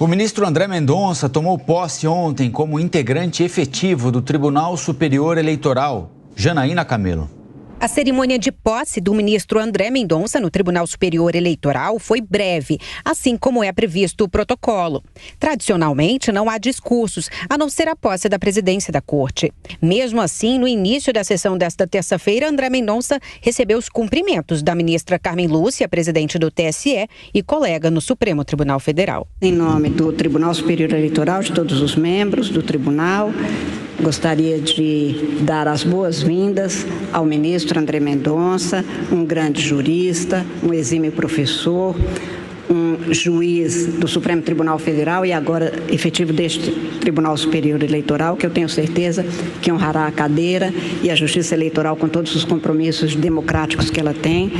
O ministro André Mendonça tomou posse ontem como integrante efetivo do Tribunal Superior Eleitoral. Janaína Camelo. A cerimônia de posse do ministro André Mendonça no Tribunal Superior Eleitoral foi breve, assim como é previsto o protocolo. Tradicionalmente, não há discursos, a não ser a posse da presidência da Corte. Mesmo assim, no início da sessão desta terça-feira, André Mendonça recebeu os cumprimentos da ministra Carmen Lúcia, presidente do TSE e colega no Supremo Tribunal Federal. Em nome do Tribunal Superior Eleitoral, de todos os membros do tribunal, gostaria de dar as boas-vindas ao ministro André Mendonça, um grande jurista, um exímio professor, um juiz do Supremo Tribunal Federal e agora efetivo deste Tribunal Superior Eleitoral, que eu tenho certeza que honrará a cadeira e a Justiça Eleitoral com todos os compromissos democráticos que ela tem.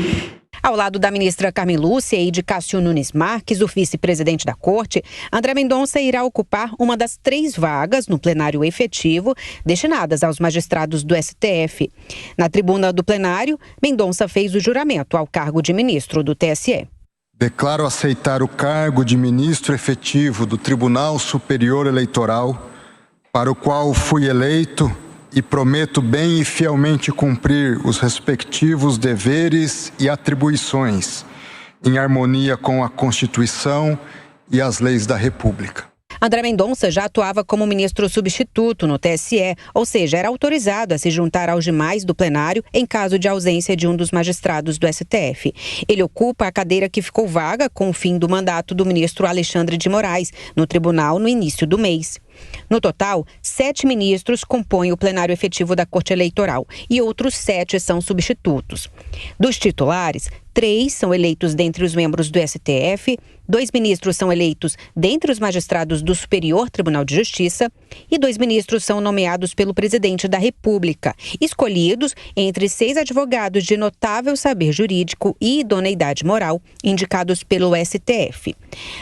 Ao lado da ministra Carmen Lúcia e de Cássio Nunes Marques, o vice-presidente da Corte, André Mendonça irá ocupar uma das 3 vagas no plenário efetivo destinadas aos magistrados do STF. Na tribuna do plenário, Mendonça fez o juramento ao cargo de ministro do TSE. Declaro aceitar o cargo de ministro efetivo do Tribunal Superior Eleitoral, para o qual fui eleito, e prometo bem e fielmente cumprir os respectivos deveres e atribuições, em harmonia com a Constituição e as leis da República. André Mendonça já atuava como ministro substituto no TSE, ou seja, era autorizado a se juntar aos demais do plenário em caso de ausência de um dos magistrados do STF. Ele ocupa a cadeira que ficou vaga com o fim do mandato do ministro Alexandre de Moraes, no tribunal no início do mês. No total, 7 ministros compõem o plenário efetivo da Corte Eleitoral e outros 7 são substitutos. Dos titulares, 3 são eleitos dentre os membros do STF, 2 ministros são eleitos dentre os magistrados do Superior Tribunal de Justiça e 2 ministros são nomeados pelo presidente da República, escolhidos entre 6 advogados de notável saber jurídico e idoneidade moral, indicados pelo STF.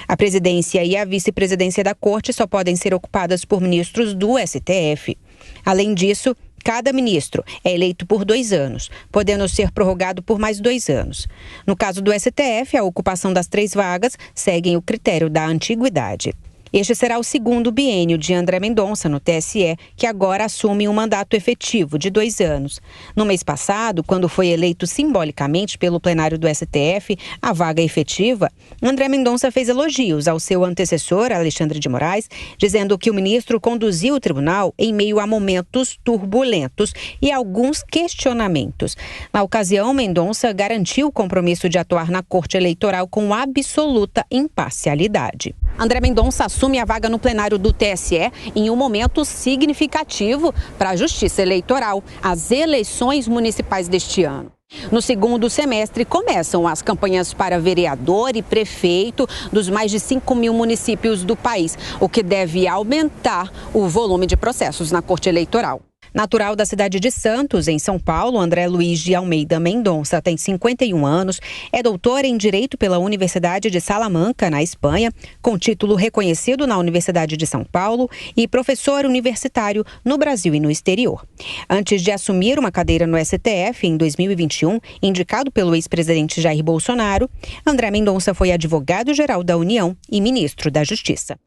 A presidência e a vice-presidência da Corte só podem ser ocupadas por ministros do STF. Além disso, cada ministro é eleito por 2 anos, podendo ser prorrogado por mais 2 anos. No caso do STF, a ocupação das 3 vagas segue o critério da antiguidade. Este será o 2º biênio de André Mendonça no TSE, que agora assume um mandato efetivo de 2 anos. No mês passado, quando foi eleito simbolicamente pelo plenário do STF, a vaga efetiva, André Mendonça fez elogios ao seu antecessor, Alexandre de Moraes, dizendo que o ministro conduziu o tribunal em meio a momentos turbulentos e alguns questionamentos. Na ocasião, Mendonça garantiu o compromisso de atuar na Corte Eleitoral com absoluta imparcialidade. André Mendonça assume a vaga no plenário do TSE em um momento significativo para a Justiça Eleitoral, as eleições municipais deste ano. No 2º semestre, começam as campanhas para vereador e prefeito dos mais de 5 mil municípios do país, o que deve aumentar o volume de processos na Corte Eleitoral. Natural da cidade de Santos, em São Paulo, André Luiz de Almeida Mendonça tem 51 anos, é doutor em Direito pela Universidade de Salamanca, na Espanha, com título reconhecido na Universidade de São Paulo e professor universitário no Brasil e no exterior. Antes de assumir uma cadeira no STF em 2021, indicado pelo ex-presidente Jair Bolsonaro, André Mendonça foi advogado-geral da União e ministro da Justiça.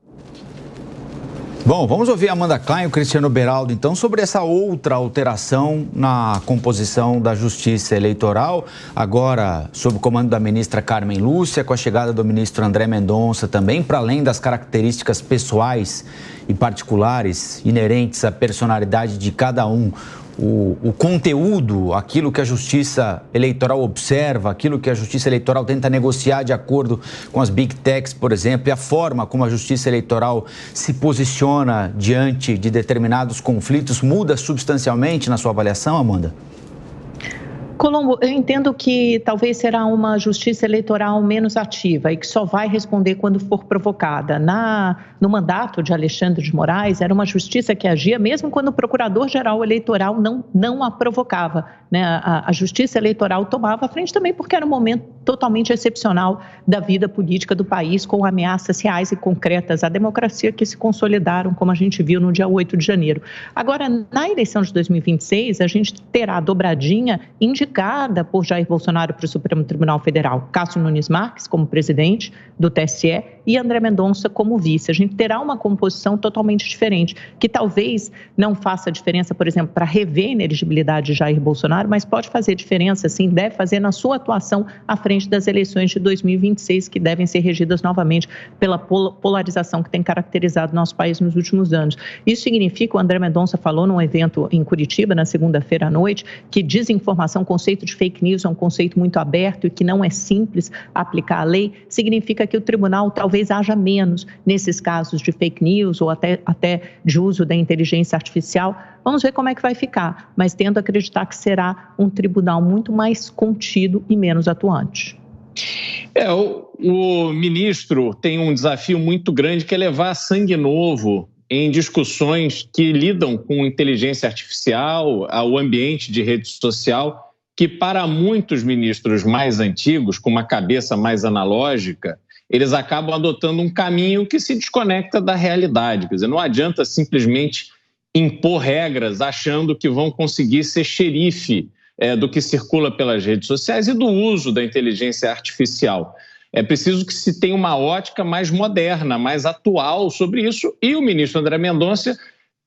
Bom, vamos ouvir a Amanda Klein e o Cristiano Beraldo, então, sobre essa outra alteração na composição da Justiça Eleitoral, agora sob o comando da ministra Carmen Lúcia, com a chegada do ministro André Mendonça também, para além das características pessoais e particulares inerentes à personalidade de cada um. O conteúdo, aquilo que a Justiça Eleitoral observa, aquilo que a Justiça Eleitoral tenta negociar de acordo com as Big Techs, por exemplo, e a forma como a Justiça Eleitoral se posiciona diante de determinados conflitos, muda substancialmente na sua avaliação, Amanda? Colombo, eu entendo que talvez será uma justiça eleitoral menos ativa e que só vai responder quando for provocada. No mandato de Alexandre de Moraes, era uma justiça que agia mesmo quando o procurador-geral eleitoral não a provocava, né? A justiça eleitoral tomava a frente também porque era um momento totalmente excepcional da vida política do país, com ameaças reais e concretas à democracia que se consolidaram, como a gente viu no dia 8 de janeiro. Agora, na eleição de 2026, a gente terá a dobradinha indicada indicada por Jair Bolsonaro para o Supremo Tribunal Federal. Cássio Nunes Marques como presidente do TSE e André Mendonça como vice. A gente terá uma composição totalmente diferente, que talvez não faça diferença, por exemplo, para rever a inelegibilidade de Jair Bolsonaro, mas pode fazer diferença, sim, deve fazer na sua atuação à frente das eleições de 2026, que devem ser regidas novamente pela polarização que tem caracterizado nosso país nos últimos anos. Isso significa, o André Mendonça falou num evento em Curitiba, na segunda-feira à noite, que desinformação, conceito de fake news é um conceito muito aberto e que não é simples aplicar a lei, significa que o tribunal talvez haja menos nesses casos de fake news ou até de uso da inteligência artificial. Vamos ver como é que vai ficar, mas tendo a acreditar que será um tribunal muito mais contido e menos atuante. O ministro tem um desafio muito grande, que é levar sangue novo em discussões que lidam com inteligência artificial, ao ambiente de rede social, que para muitos ministros mais antigos, com uma cabeça mais analógica, eles acabam adotando um caminho que se desconecta da realidade. Quer dizer, não adianta simplesmente impor regras achando que vão conseguir ser xerife do que circula pelas redes sociais e do uso da inteligência artificial. É preciso que se tenha uma ótica mais moderna, mais atual sobre isso, e o ministro André Mendonça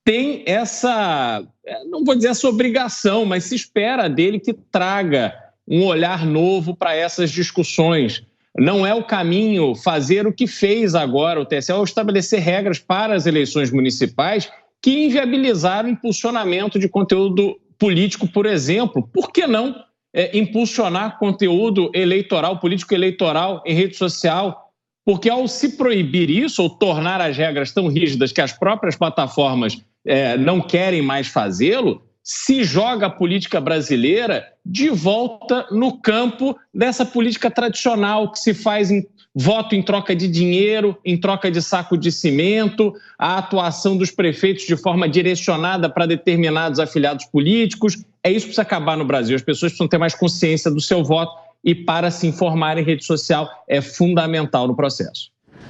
tem essa, não vou dizer essa obrigação, mas se espera dele que traga um olhar novo para essas discussões. Não é o caminho fazer o que fez agora o TSE, ao estabelecer regras para as eleições municipais que inviabilizaram o impulsionamento de conteúdo político, por exemplo. Por que não impulsionar conteúdo eleitoral, político-eleitoral em rede social? Porque ao se proibir isso, ou tornar as regras tão rígidas que as próprias plataformas não querem mais fazê-lo, se joga a política brasileira de volta no campo dessa política tradicional que se faz em voto em troca de dinheiro, em troca de saco de cimento, a atuação dos prefeitos de forma direcionada para determinados afiliados políticos. É isso que precisa acabar no Brasil. As pessoas precisam ter mais consciência do seu voto e para se informar em rede social é fundamental no processo.